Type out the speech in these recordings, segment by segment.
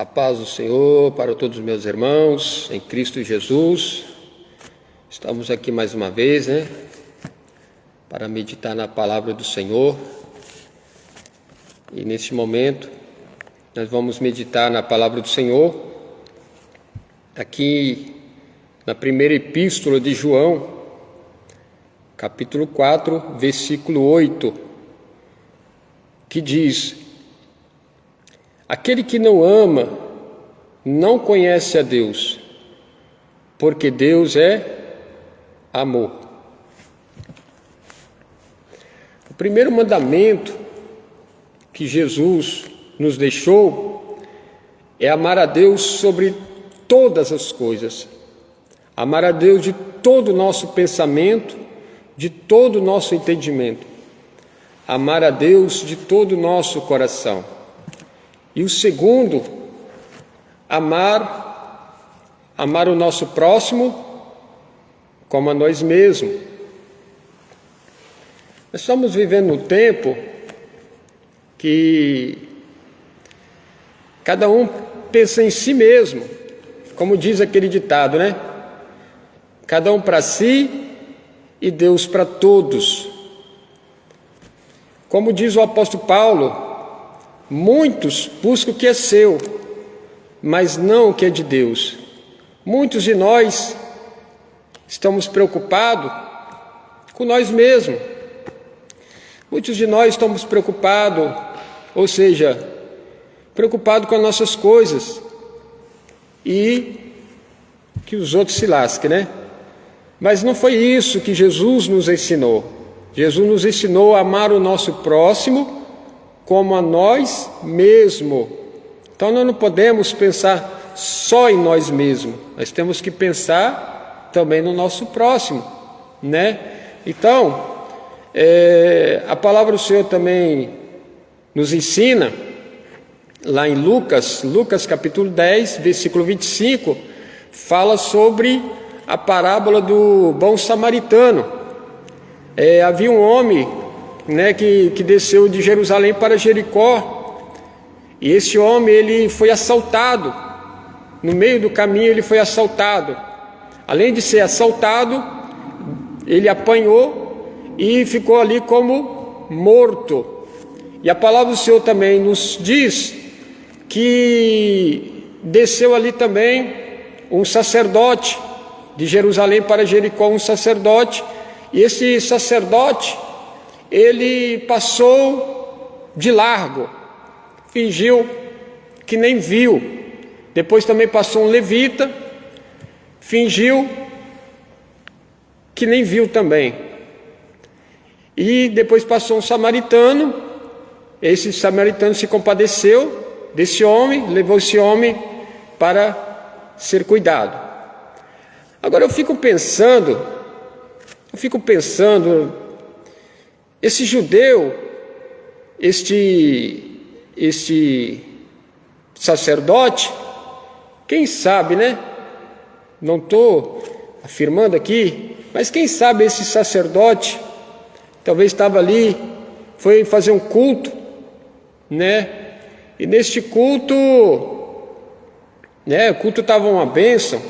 A paz do Senhor para todos os meus irmãos em Cristo Jesus. Estamos aqui mais uma vez, para meditar na palavra do Senhor. E neste momento nós vamos meditar na palavra do Senhor aqui na primeira epístola de João, capítulo 4, versículo 8, que diz: aquele que não ama não conhece a Deus, porque Deus é amor. O primeiro mandamento que Jesus nos deixou é amar a Deus sobre todas as coisas, amar a Deus de todo o nosso pensamento, de todo o nosso entendimento, amar a Deus de todo o nosso coração. E o segundo, amar o nosso próximo como a nós mesmos. Nós estamos vivendo um tempo que cada um pensa em si mesmo, como diz aquele ditado, Cada um para si e Deus para todos. Como diz o apóstolo Paulo, muitos buscam o que é seu, mas não o que é de Deus. Muitos de nós estamos preocupados com nós mesmos. Muitos de nós estamos preocupados, preocupados com as nossas coisas e que os outros se lasquem, Mas não foi isso que Jesus nos ensinou. Jesus nos ensinou a amar o nosso próximo como a nós mesmos. Então nós não podemos pensar só em nós mesmos, nós temos que pensar também no nosso próximo, Então, a palavra do Senhor também nos ensina, lá em Lucas capítulo 10, versículo 25, fala sobre a parábola do bom samaritano. Havia um homem que desceu de Jerusalém para Jericó, e esse homem ele foi assaltado. No meio do caminho ele foi assaltado. Além de ser assaltado, ele apanhou e ficou ali como morto. E a palavra do Senhor também nos diz que desceu ali também um sacerdote de Jerusalém para Jericó, um sacerdote, e esse sacerdote ele passou de largo, fingiu que nem viu. Depois também passou um levita, fingiu que nem viu também. E depois passou um samaritano. Esse samaritano se compadeceu desse homem, levou esse homem para ser cuidado. Agora eu fico pensando, esse judeu, este sacerdote, quem sabe, não estou afirmando aqui, mas quem sabe esse sacerdote talvez estava ali, foi fazer um culto, e neste culto, o culto estava uma bênção,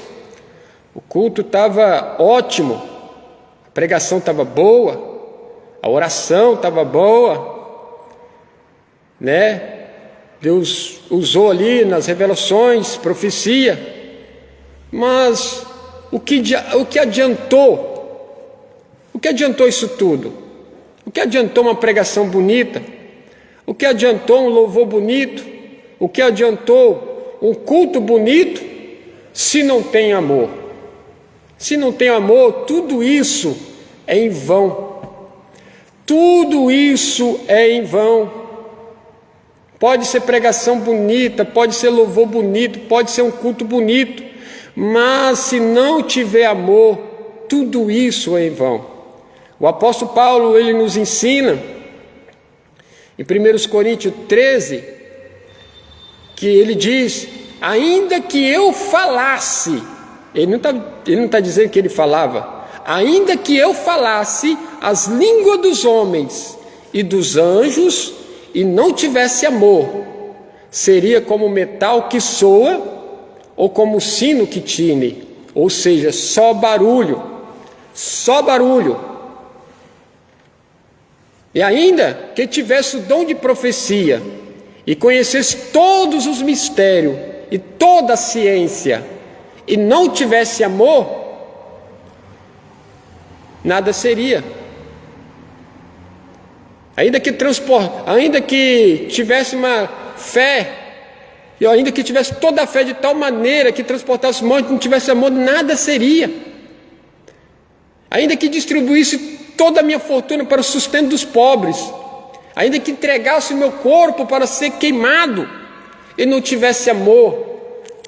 o culto estava ótimo, a pregação estava boa, a oração estava boa, Deus usou ali nas revelações, profecia, mas o que adiantou? O que adiantou isso tudo? O que adiantou uma pregação bonita? O que adiantou um louvor bonito? O que adiantou um culto bonito se não tem amor? Se não tem amor, tudo isso é em vão. Tudo isso é em vão. Pode ser pregação bonita, pode ser louvor bonito, pode ser um culto bonito, mas se não tiver amor, tudo isso é em vão. O apóstolo Paulo, ele nos ensina, em 1 Coríntios 13, que ele diz: ainda que eu falasse, ele não está dizendo que ele falava, ainda que eu falasse as línguas dos homens e dos anjos, e não tivesse amor, seria como metal que soa ou como sino que tine, ou seja, só barulho, só barulho. E ainda que tivesse o dom de profecia e conhecesse todos os mistérios e toda a ciência e não tivesse amor, nada seria. Ainda que tivesse uma fé, e ainda que tivesse toda a fé de tal maneira que transportasse monte, não tivesse amor, nada seria. Ainda que distribuísse toda a minha fortuna para o sustento dos pobres, ainda que entregasse o meu corpo para ser queimado, e não tivesse amor,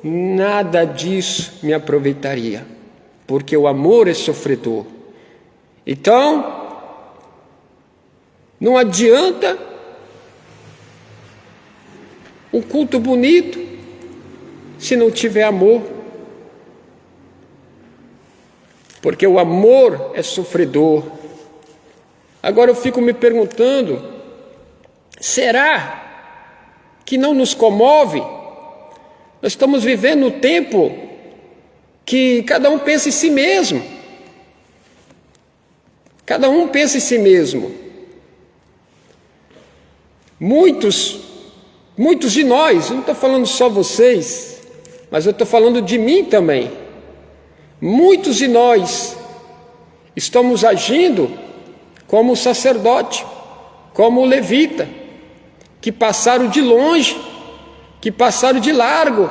nada disso me aproveitaria, porque o amor é sofredor. Então, não adianta um culto bonito se não tiver amor, porque o amor é sofredor. Agora eu fico me perguntando, será que não nos comove? Nós estamos vivendo um tempo que cada um pensa em si mesmo. Cada um pensa em si mesmo. Muitos de nós, eu não estou falando só vocês, mas eu estou falando de mim também. Muitos de nós estamos agindo como o sacerdote, como o levita, que passaram de longe, que passaram de largo,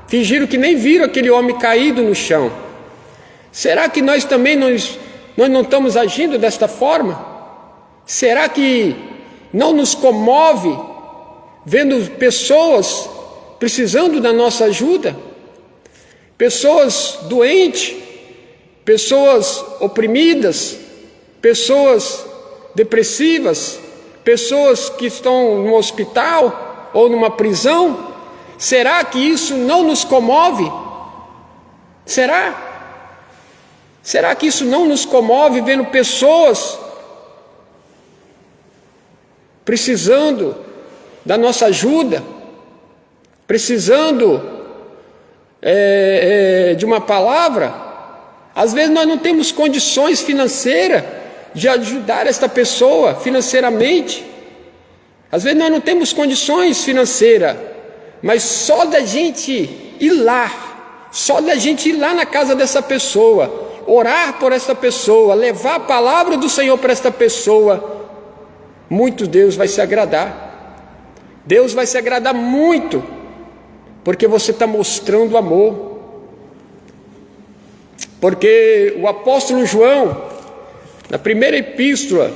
fingiram que nem viram aquele homem caído no chão. Será que nós também nós não estamos agindo desta forma? Será que não nos comove vendo pessoas precisando da nossa ajuda? Pessoas doentes, pessoas oprimidas, pessoas depressivas, pessoas que estão no hospital ou numa prisão. Será que isso não nos comove? Será? Será que isso não nos comove vendo pessoas precisando da nossa ajuda, precisando de uma palavra? Às vezes nós não temos condições financeiras de ajudar esta pessoa financeiramente. Às vezes nós não temos condições financeiras, mas só da gente ir lá, só da gente ir lá na casa dessa pessoa, orar por esta pessoa, levar a palavra do Senhor para esta pessoa, muito Deus vai se agradar. Deus vai se agradar muito, porque você está mostrando amor. Porque o apóstolo João, na primeira epístola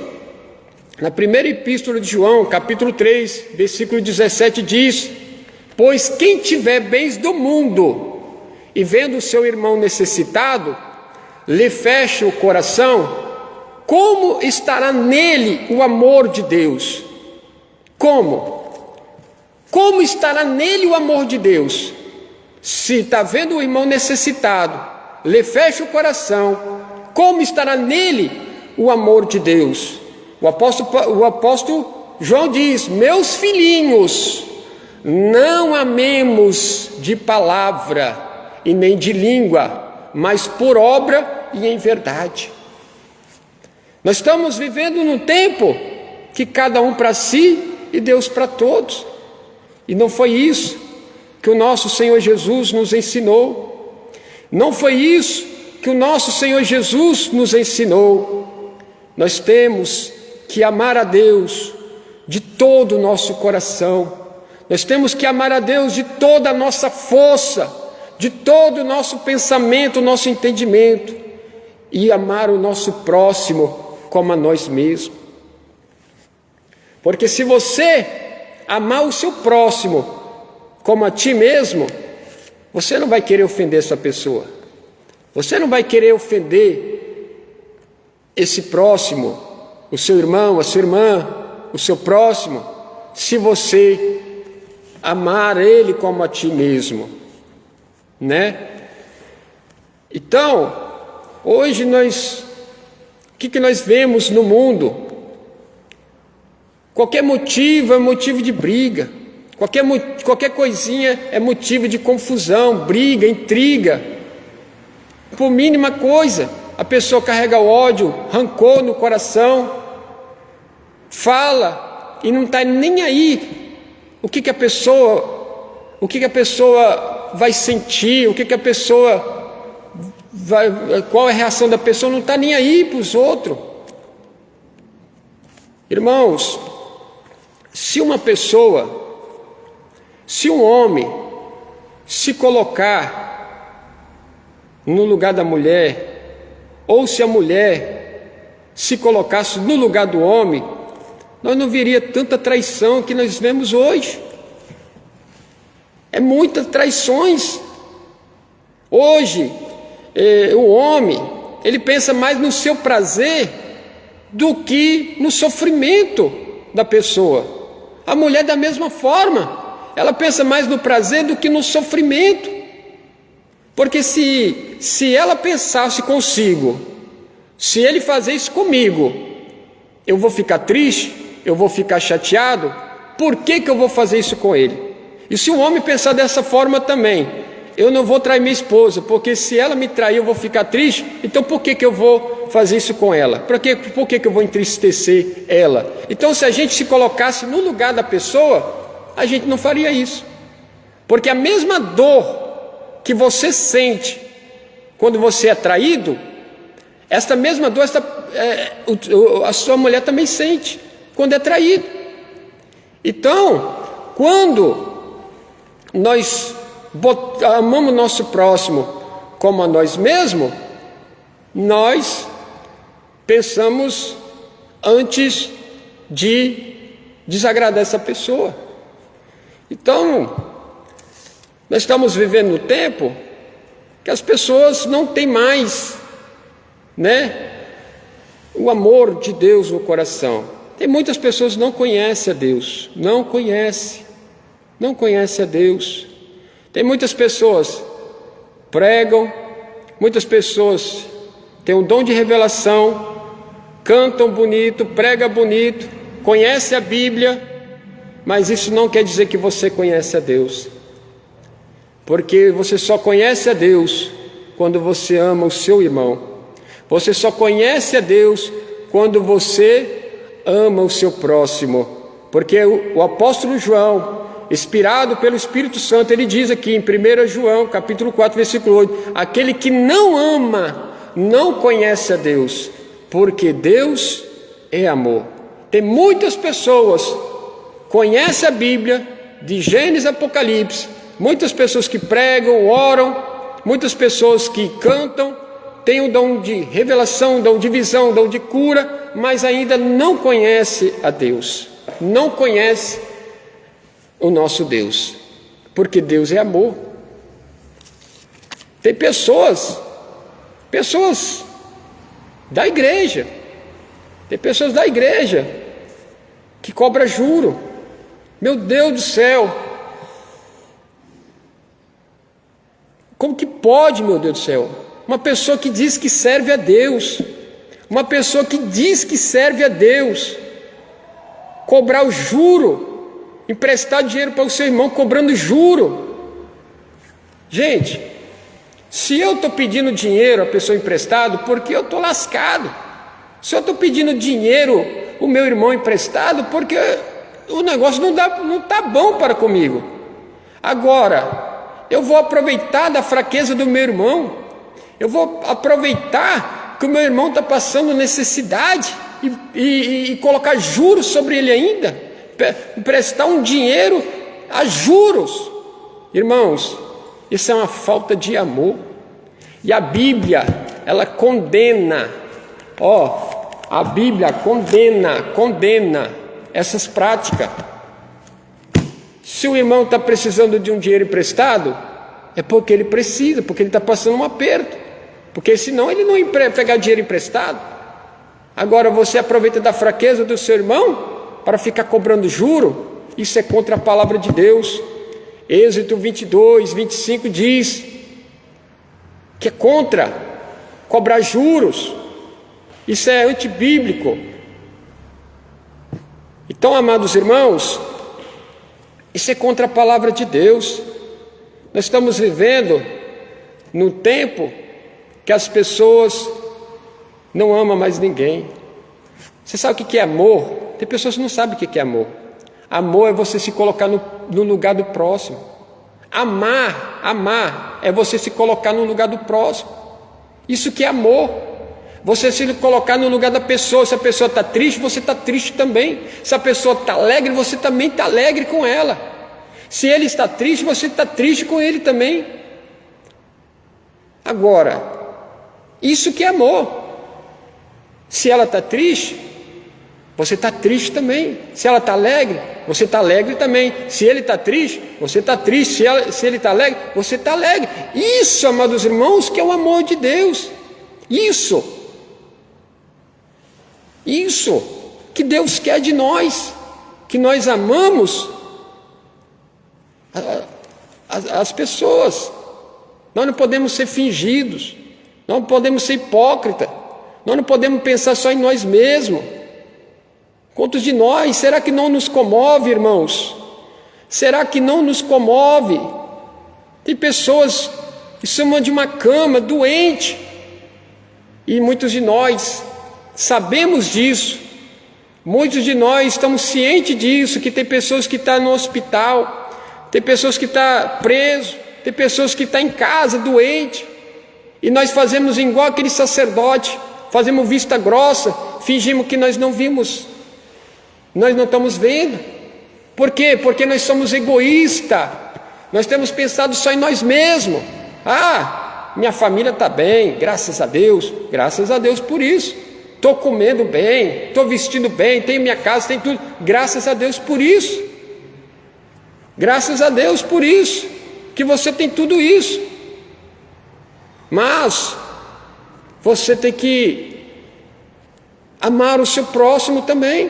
de João, capítulo 3, versículo 17, diz: pois quem tiver bens do mundo e vendo o seu irmão necessitado, lhe fecha o coração, como estará nele o amor de Deus? Como? Como estará nele o amor de Deus? Se está vendo o irmão necessitado, lhe fecha o coração, como estará nele o amor de Deus? O apóstolo João diz: meus filhinhos, não amemos de palavra e nem de língua, mas por obra e em verdade. Nós estamos vivendo num tempo que cada um para si e Deus para todos. E não foi isso que o nosso Senhor Jesus nos ensinou. Não foi isso que o nosso Senhor Jesus nos ensinou. Nós temos que amar a Deus de todo o nosso coração. Nós temos que amar a Deus de toda a nossa força, de todo o nosso pensamento, nosso entendimento, e amar o nosso próximo como a nós mesmos. Porque se você amar o seu próximo como a ti mesmo, você não vai querer ofender essa pessoa. Você não vai querer ofender esse próximo, o seu irmão, a sua irmã, o seu próximo, se você amar ele como a ti mesmo, né? Então, hoje o que nós vemos no mundo? Qualquer motivo é motivo de briga, Qualquer coisinha é motivo de confusão, briga, intriga. Por mínima coisa, a pessoa carrega ódio, rancor no coração, fala e não está nem aí o que a pessoa vai sentir, qual é a reação da pessoa, não está nem aí para os outros. Irmãos, se um homem se colocar no lugar da mulher, ou se a mulher se colocasse no lugar do homem, nós não veria tanta traição que nós vemos hoje. É muitas traições. Hoje, o homem, ele pensa mais no seu prazer do que no sofrimento da pessoa. A mulher da mesma forma, ela pensa mais no prazer do que no sofrimento. Porque se ela pensasse consigo, se ele fazer isso comigo, eu vou ficar triste, eu vou ficar chateado, por que eu vou fazer isso com ele? E se o homem pensar dessa forma também, eu não vou trair minha esposa, porque se ela me trair eu vou ficar triste, então por que eu vou fazer isso com ela? Por que eu vou entristecer ela? Então, se a gente se colocasse no lugar da pessoa, a gente não faria isso. Porque a mesma dor que você sente quando você é traído, esta mesma dor a sua mulher também sente quando é traído. Então, quando nós amamos nosso próximo como a nós mesmos, nós pensamos antes de desagradar essa pessoa. Então, nós estamos vivendo no tempo que as pessoas não têm mais, o amor de Deus no coração. Tem muitas pessoas que não conhecem a Deus, não conhecem a Deus. Tem muitas pessoas pregam, muitas pessoas têm um dom de revelação, cantam bonito, pregam bonito, conhecem a Bíblia, mas isso não quer dizer que você conhece a Deus. Porque você só conhece a Deus quando você ama o seu irmão. Você só conhece a Deus quando você ama o seu próximo. Porque o apóstolo João, inspirado pelo Espírito Santo, ele diz aqui em 1 João, capítulo 4, versículo 8, aquele que não ama, não conhece a Deus, porque Deus é amor. Tem muitas pessoas que conhecem a Bíblia, de Gênesis a Apocalipse, muitas pessoas que pregam, oram, muitas pessoas que cantam, têm o dom de revelação, dom de visão, dom de cura, mas ainda não conhece a Deus, não conhece o nosso Deus, porque Deus é amor. Tem pessoas da igreja, que cobram juro. Meu Deus do céu, como que pode, meu Deus do céu, uma pessoa que diz que serve a Deus, cobrar o juro, emprestar dinheiro para o seu irmão cobrando juro? Gente, se eu estou pedindo dinheiro a pessoa emprestado, porque eu estou lascado. Se eu estou pedindo dinheiro o meu irmão emprestado, porque o negócio não está bom para comigo. Agora, eu vou aproveitar da fraqueza do meu irmão, eu vou aproveitar que o meu irmão está passando necessidade e colocar juros sobre ele ainda, emprestar um dinheiro a juros. Irmãos, isso é uma falta de amor. E a Bíblia, ela condena, a Bíblia condena essas práticas. Se o irmão está precisando de um dinheiro emprestado, é porque ele precisa, porque ele está passando um aperto, porque senão ele não ia pegar dinheiro emprestado. Agora você aproveita da fraqueza do seu irmão para ficar cobrando juro, isso é contra a palavra de Deus. Êxodo 22, 25 diz que é contra cobrar juros, isso é antibíblico. Então, amados irmãos, Isso é contra a palavra de Deus. Nós estamos vivendo num tempo que as pessoas não amam mais ninguém. Você sabe o que é amor? Tem pessoas que não sabem o que é amor. Amor é você se colocar no lugar do próximo. Amar é você se colocar no lugar do próximo. Isso que é amor. Você se colocar no lugar da pessoa. Se a pessoa está triste, você está triste também. Se a pessoa está alegre, você também está alegre com ela. Se ele está triste, você está triste com ele também. Agora, isso que é amor. Se ela está triste, você está triste também. Se ela está alegre, você está alegre também. Se ele está triste, você está triste. Se ele está alegre, você está alegre. Isso, amados irmãos, que é o amor de Deus. Isso que Deus quer de nós, que nós amamos as pessoas. Nós não podemos ser fingidos, nós não podemos ser hipócritas, nós não podemos pensar só em nós mesmos. Quantos de nós, será que não nos comove, irmãos? Será que não nos comove? Tem pessoas que são de uma cama, doente, e muitos de nós sabemos disso. Muitos de nós estamos cientes disso, que tem pessoas que estão no hospital, tem pessoas que estão presos, tem pessoas que estão em casa, doente, e nós fazemos igual aquele sacerdote, fazemos vista grossa, fingimos que nós não vimos, nós não estamos vendo. Por quê? Porque nós somos egoístas, nós temos pensado só em nós mesmos. Minha família está bem, graças a Deus por isso. Estou comendo bem, estou vestindo bem, tenho minha casa, tenho tudo, graças a Deus por isso. Graças a Deus por isso, que você tem tudo isso. Mas você tem que amar o seu próximo também,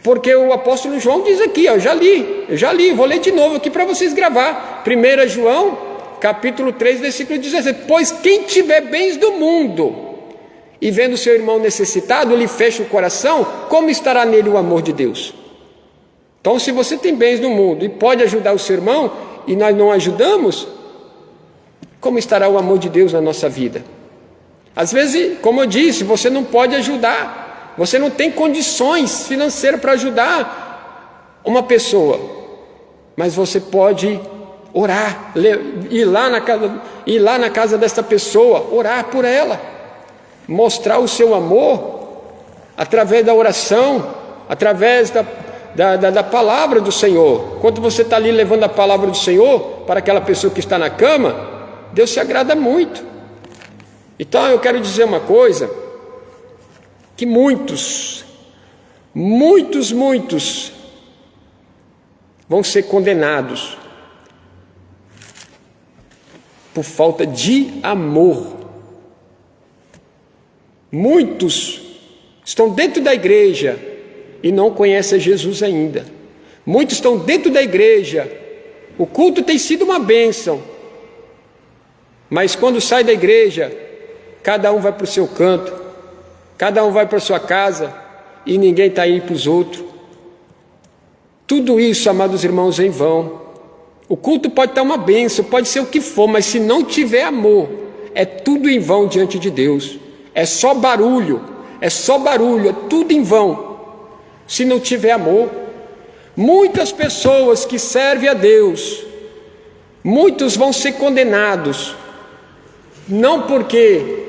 porque o apóstolo João diz aqui, eu já li, vou ler de novo aqui para vocês gravar. 1 João, capítulo 3, versículo 17: pois quem tiver bens do mundo e vendo seu irmão necessitado, lhe fecha o coração, como estará nele o amor de Deus? Então, se você tem bens do mundo e pode ajudar o seu irmão, e nós não ajudamos, como estará o amor de Deus na nossa vida? Às vezes, como eu disse, você não pode ajudar, você não tem condições financeiras para ajudar uma pessoa, mas você pode orar, ir lá na casa dessa pessoa, orar por ela, mostrar o seu amor através da oração, através da palavra do Senhor. Quando você está ali levando a palavra do Senhor para aquela pessoa que está na cama, Deus se agrada muito. Então eu quero dizer uma coisa, que muitos vão ser condenados por falta de amor. Muitos estão dentro da igreja e não conhecem Jesus ainda. Muitos estão dentro da igreja, o culto tem sido uma bênção, mas quando sai da igreja, cada um vai para o seu canto, cada um vai para a sua casa, e ninguém está aí para os outros. Tudo isso, amados irmãos, é em vão. O culto pode estar uma bênção, pode ser o que for, mas se não tiver amor, é tudo em vão diante de Deus. É só barulho, é tudo em vão, se não tiver amor. Muitas pessoas que servem a Deus, muitos vão ser condenados, não porque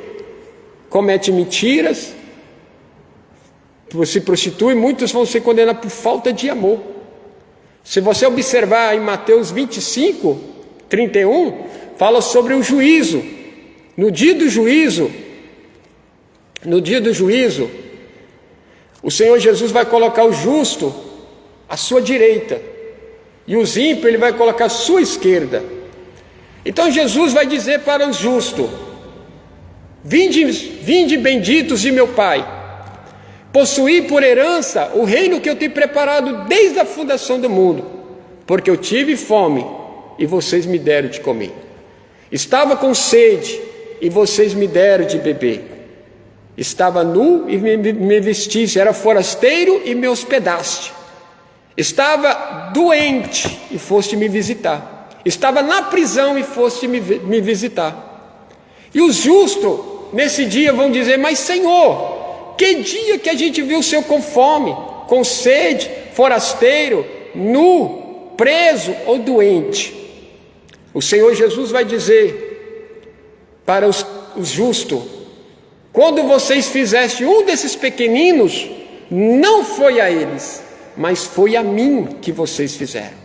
cometem mentiras, se prostituem, muitos vão ser condenados por falta de amor. Se você observar em Mateus 25, 31, fala sobre o juízo. No dia do juízo, o Senhor Jesus vai colocar o justo à sua direita, e os ímpios Ele vai colocar à sua esquerda. Então Jesus vai dizer para os justos: vinde benditos de meu Pai, possuí por herança o reino que eu tenho preparado desde a fundação do mundo, porque eu tive fome e vocês me deram de comer, estava com sede e vocês me deram de beber, estava nu e me vestiste, era forasteiro e me hospedaste, Estava doente e foste me visitar. Estava na prisão e foste me visitar. E os justos, nesse dia, vão dizer: mas Senhor, que dia que a gente viu o Senhor com fome, com sede, forasteiro, nu, preso ou doente? O Senhor Jesus vai dizer para os justos: quando vocês fizessem um desses pequeninos, não foi a eles, mas foi a mim que vocês fizeram.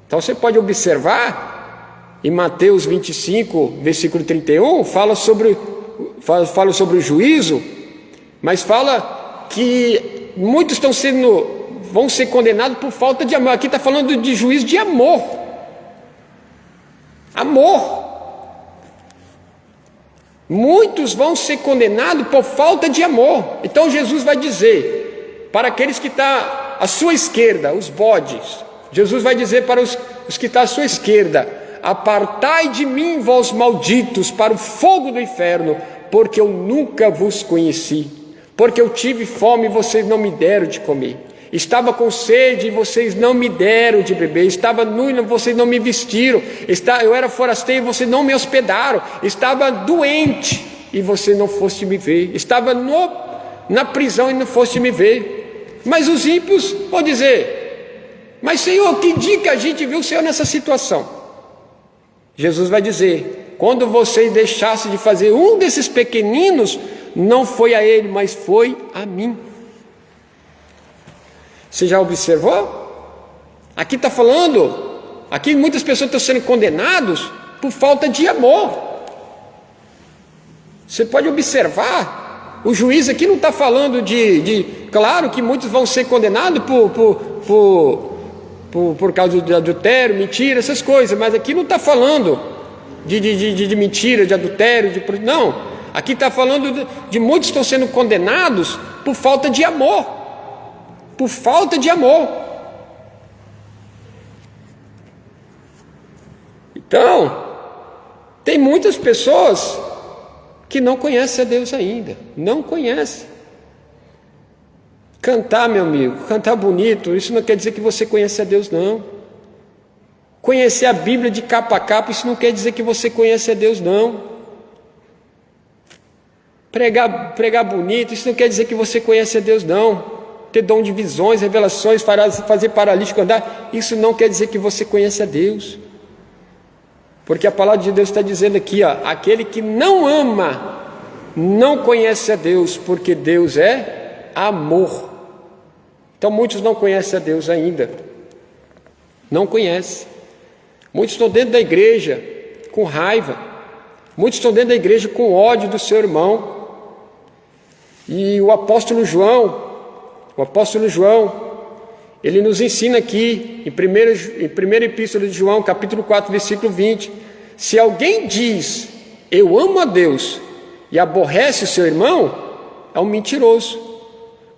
Então você pode observar, em Mateus 25, versículo 31, fala sobre o juízo, mas fala que muitos vão ser condenados por falta de amor. Aqui está falando de juízo de amor. Amor. Muitos vão ser condenados por falta de amor. Então Jesus vai dizer para aqueles que estão à sua esquerda, os bodes, Jesus vai dizer para os que estão à sua esquerda: apartai de mim, vós malditos, para o fogo do inferno, porque eu nunca vos conheci. Porque eu tive fome e vocês não me deram de comer. Estava com sede e vocês não me deram de beber. Estava nu e vocês não me vestiram. Eu era forasteiro e vocês não me hospedaram. Estava doente e você não foste me ver. Estava na prisão e não foste me ver. Mas os ímpios vão dizer: mas Senhor, que dia que a gente viu o Senhor nessa situação? Jesus vai dizer: quando vocês deixassem de fazer um desses pequeninos, não foi a ele, mas foi a mim. Você já observou? Aqui está falando, aqui muitas pessoas estão sendo condenadas por falta de amor. Você pode observar, o juiz aqui não está falando claro que muitos vão ser condenados por causa de adultério, mentira, essas coisas, mas aqui não está falando de mentira, de adultério, não. Aqui está falando de muitos que estão sendo condenados por falta de amor. Por falta de amor. Então, tem muitas pessoas que não conhecem a Deus ainda. Não conhecem. Cantar, meu amigo, cantar bonito, isso não quer dizer que você conhece a Deus, não. Conhecer a Bíblia de capa a capa, isso não quer dizer que você conhece a Deus, não. Pregar bonito, isso não quer dizer que você conhece a Deus, não. Ter dom de visões, revelações, fazer paralítico andar, isso não quer dizer que você conhece a Deus. Porque a palavra de Deus está dizendo aqui, aquele que não ama, não conhece a Deus, porque Deus é amor. Então muitos não conhecem a Deus ainda. Não conhecem. Muitos estão dentro da igreja com raiva. Muitos estão dentro da igreja com ódio do seu irmão. E o apóstolo João, ele nos ensina aqui, em primeira epístola de João, capítulo 4, versículo 20, se alguém diz, eu amo a Deus, e aborrece o seu irmão, é um mentiroso.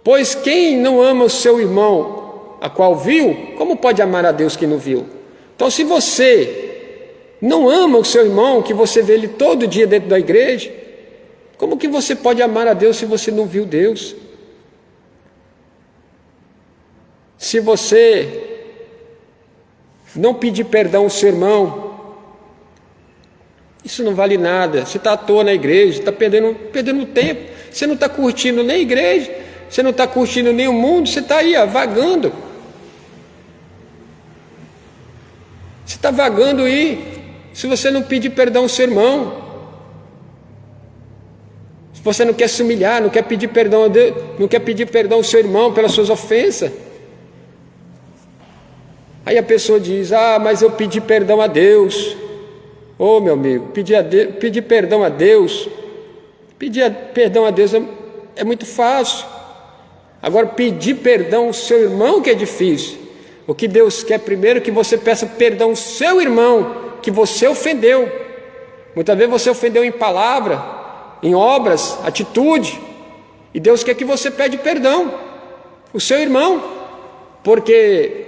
Pois quem não ama o seu irmão, a qual viu, como pode amar a Deus que não viu? Então, se você não ama o seu irmão, que você vê ele todo dia dentro da igreja, como que você pode amar a Deus se você não viu Deus? Se você não pedir perdão ao seu irmão, isso não vale nada. Você está à toa na igreja, está perdendo tempo. Você não está curtindo nem a igreja, você não está curtindo nem o mundo, você está aí vagando. Você está vagando aí, se você não pedir perdão ao seu irmão. Se você não quer se humilhar, não quer pedir perdão a Deus, não quer pedir perdão ao seu irmão pelas suas ofensas. Aí a pessoa diz, mas eu pedi perdão a Deus. Meu amigo, pedir perdão a Deus, é muito fácil. Agora, pedir perdão ao seu irmão que é difícil. O que Deus quer primeiro é que você peça perdão ao seu irmão, que você ofendeu. Muitas vezes você ofendeu em palavra, em obras, atitude. E Deus quer que você pede perdão ao seu irmão. Porque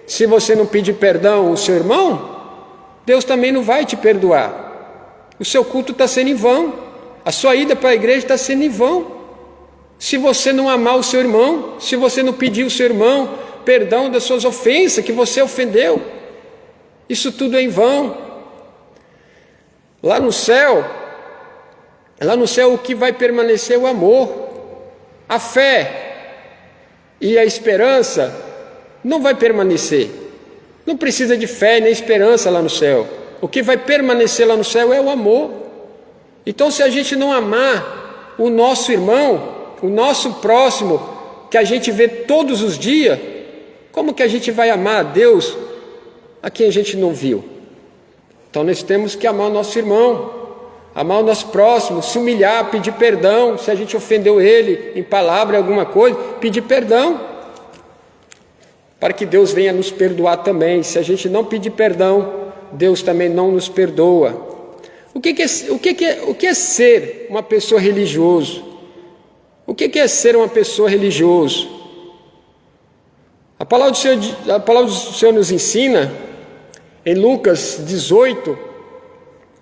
se você não pedir perdão ao seu irmão, Deus também não vai te perdoar. O seu culto está sendo em vão. A sua ida para a igreja está sendo em vão. Se você não amar o seu irmão, se você não pedir o seu irmão perdão das suas ofensas que você ofendeu. Isso tudo é em vão. Lá no céu o que vai permanecer é o amor. A fé e a esperança não vai permanecer. Não precisa de fé nem esperança lá no céu. O que vai permanecer lá no céu é o amor. Então, se a gente não amar o nosso irmão, o nosso próximo, que a gente vê todos os dias, como que a gente vai amar a Deus a quem a gente não viu? Então nós temos que amar o nosso irmão, amar o nosso próximo, se humilhar, pedir perdão, se a gente ofendeu ele em palavra, em alguma coisa, pedir perdão, para que Deus venha nos perdoar também. Se a gente não pedir perdão, Deus também não nos perdoa. O que é ser uma pessoa religiosa? O que é ser uma pessoa religiosa? A palavra do Senhor nos ensina, em Lucas 18,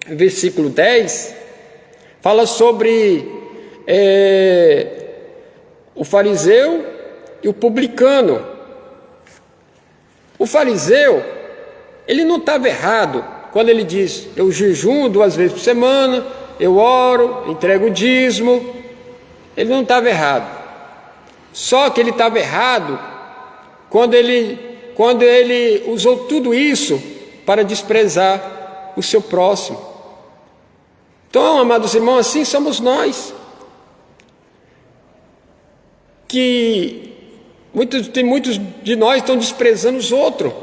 versículo 10, fala sobre o fariseu e o publicano. O fariseu, ele não estava errado quando ele diz: eu jejuo 2 vezes por semana, eu oro, entrego o dízimo. Ele não estava errado. Só que ele estava errado quando ele usou tudo isso para desprezar o seu próximo. Então, amados irmãos, assim somos nós. Muitos de nós estão desprezando os outros.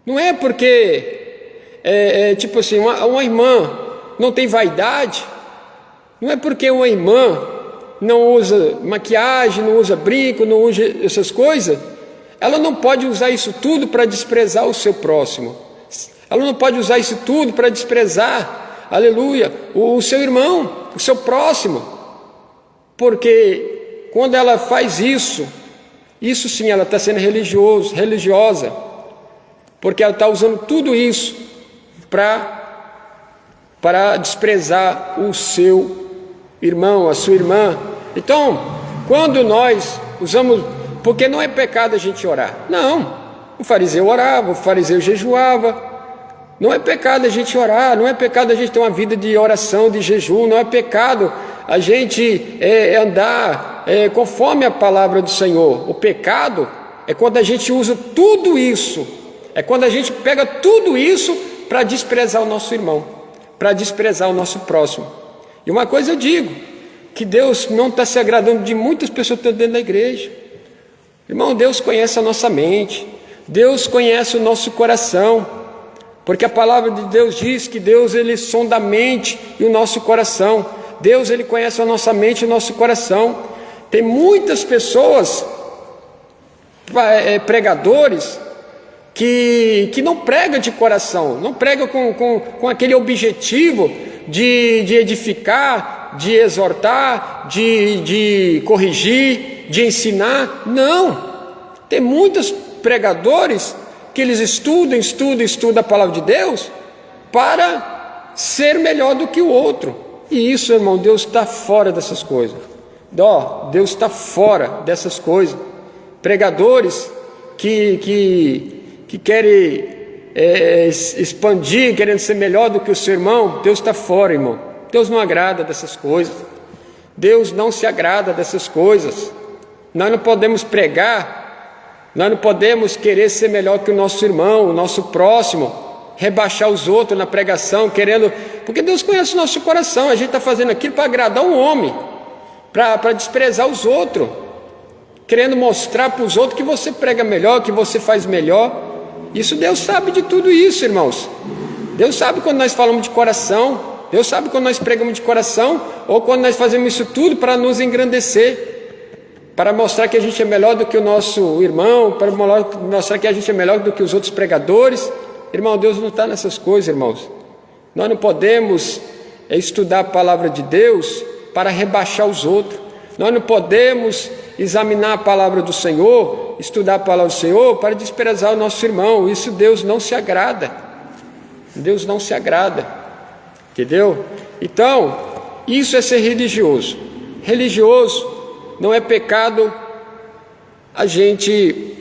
Não é porque tipo assim, uma irmã não tem vaidade, não é porque uma irmã não usa maquiagem, não usa brinco, não usa essas coisas, ela não pode usar isso tudo para desprezar o seu próximo. Ela não pode usar isso tudo para desprezar, aleluia, o seu irmão, o seu próximo. Porque quando ela faz isso sim, ela está sendo religiosa, porque ela está usando tudo isso para desprezar o seu irmão, a sua irmã. Então, quando nós usamos, porque não é pecado a gente orar, não, o fariseu orava, o fariseu jejuava, não é pecado a gente orar, não é pecado a gente ter uma vida de oração, de jejum, não é pecado a gente andar conforme a palavra do Senhor. O pecado é quando a gente usa tudo isso, é quando a gente pega tudo isso para desprezar o nosso irmão, para desprezar o nosso próximo. E uma coisa eu digo, que Deus não está se agradando de muitas pessoas que estão dentro da igreja. Irmão, Deus conhece a nossa mente, Deus conhece o nosso coração, porque a palavra de Deus diz que Deus, ele sonda a mente e o nosso coração. Deus, ele conhece a nossa mente e o nosso coração. Tem muitas pessoas, pregadores, que não pregam de coração, não pregam com aquele objetivo de edificar, de exortar, de corrigir, de ensinar. Não, tem muitos pregadores que eles estudam a palavra de Deus para ser melhor do que o outro. E isso, irmão, Deus está fora dessas coisas. Deus está fora dessas coisas. Pregadores que querem expandir, querendo ser melhor do que o seu irmão, Deus está fora, irmão. Deus não agrada dessas coisas. Deus não se agrada dessas coisas. Nós não podemos pregar, nós não podemos querer ser melhor que o nosso irmão, o nosso próximo, rebaixar os outros na pregação, porque Deus conhece o nosso coração. A gente está fazendo aquilo para agradar um homem, para desprezar os outros, querendo mostrar para os outros que você prega melhor, que você faz melhor. Isso, Deus sabe de tudo isso, irmãos. Deus sabe quando nós falamos de coração, Deus sabe quando nós pregamos de coração, ou quando nós fazemos isso tudo para nos engrandecer, para mostrar que a gente é melhor do que o nosso irmão, para mostrar que a gente é melhor do que os outros pregadores. Irmão, Deus não está nessas coisas, irmãos. Nós não podemos estudar a palavra de Deus para rebaixar os outros. Nós não podemos examinar a palavra do Senhor, estudar a palavra do Senhor para desprezar o nosso irmão. Isso Deus não se agrada. Deus não se agrada. Entendeu? Então, isso é ser religioso. Religioso não é pecado a gente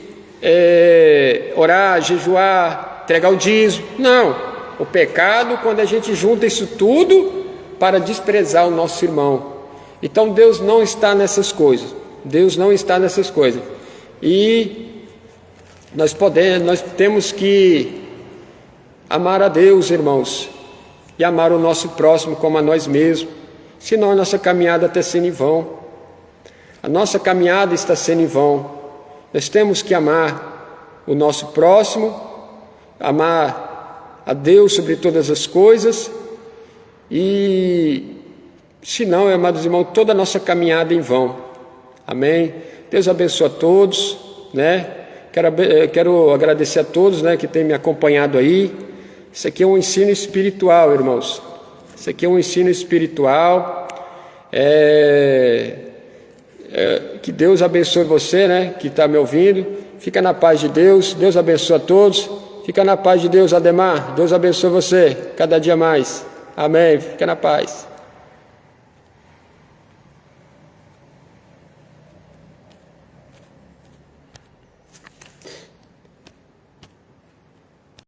orar, jejuar, entregar o dízimo. Não, o pecado quando a gente junta isso tudo para desprezar o nosso irmão. Então Deus não está nessas coisas. Deus não está nessas coisas. E nós temos que amar a Deus, irmãos, e amar o nosso próximo como a nós mesmos, senão a nossa caminhada está sendo em vão. A nossa caminhada está sendo em vão. Nós temos que amar o nosso próximo, amar a Deus sobre todas as coisas, e senão, amados irmãos, toda a nossa caminhada é em vão. Amém? Deus abençoe a todos, né? Quero agradecer a todos, né, que têm me acompanhado aí. Isso aqui é um ensino espiritual, irmãos. Isso aqui é um ensino espiritual. Que Deus abençoe você, né, que está me ouvindo. Fica na paz de Deus. Deus abençoe a todos. Fica na paz de Deus, Ademar. Deus abençoe você cada dia mais. Amém. Fica na paz.